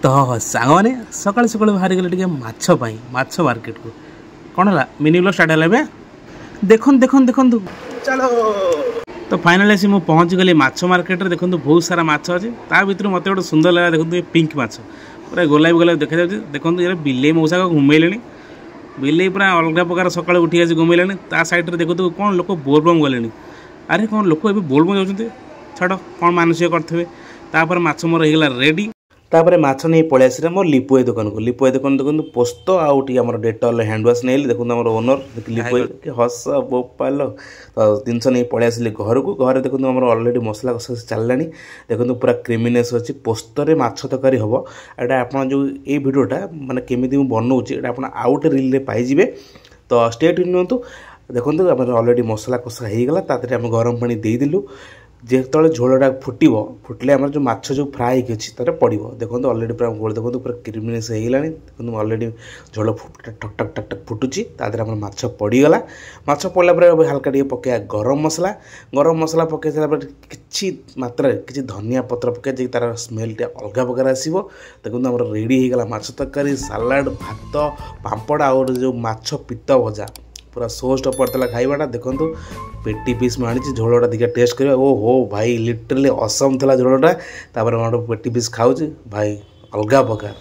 तो सांग मैंने सकाल सकाल बाहर गले टे माछ मार्केट को कौन है मिनी ब्लॉग स्टार्ट है देखन देखन देखन चलो तो फाइनाली आसी मुझे पहुँच गली माछ मार्केट रे देखो बहुत सारा माछ अच्छे ता भर मत गोटे सुंदर लगा देखो पिंक माछ पूरा गोलापी गोलापी देखा जाए देखो ये बिले मौसा को घुमेले बिले पूरा अलग प्रकार सकाल उठी आसी घुमेले ता साइड रे देखो कौन लोक बोलबम गले अरे कौन लोक ए बोलबम जाऊँ छाड़ कौन मानसिक करते माछ मोर होगा रेडी तापर माछ नहीं पलि आसी मोर लिपुए दुकान को लिपुए दुकान देखो पोस्त आउटी आम डेटल हैंड वाश नहीं देखो आम ओनर लिपुए हस बोपाल तो जिनस नहीं पलि आसिली घर को घर देखो आम अलरेडी मसला कषा चलला देखो पूरा क्रिमिनेस अच्छी पोस्तर माछ तरकारी हम एटा आप जो ये भिडटा माने केमी बनाऊँगी आप आउट रिल पाइबे तो स्टेट नियंतु देखो आम अलरेडी मसला कषा होगला आम गरम पानी देदेलु जिते झोलटा फुटब फुटले आम जो माछ जो फ्राए अच्छी तर पड़ो देखो अलरेडी पूरा गोल देखो पूरा क्रिमिनेस होगा देखो अलरेडी झोल ठक ठक ठक ठक फुटुची तादेह आम माछ पड़गला माछ पड़ा पर हल्का टे पकड़ा गरम मसला पकई सारा कि मात्रा किसी धनिया पत्र पकई तार स्मेल अलग प्रकार आसो देखो आम रेडी होगा माछ तरकारी सालाड भात पापड़ आउ जो माछ पीत भजा पूरा सोस्ट पड़ता खाइबाटा देखो पेटी पीस में आनी झोलटा देखिए टेस्ट कर ओ हो भाई लिटरली असम था झोलटा पेटी पीस खाऊँ भाई अलग प्रकार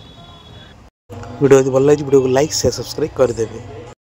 वीडियो भल लगे वीडियो को लाइक शेयर सब्सक्राइब करदेवे।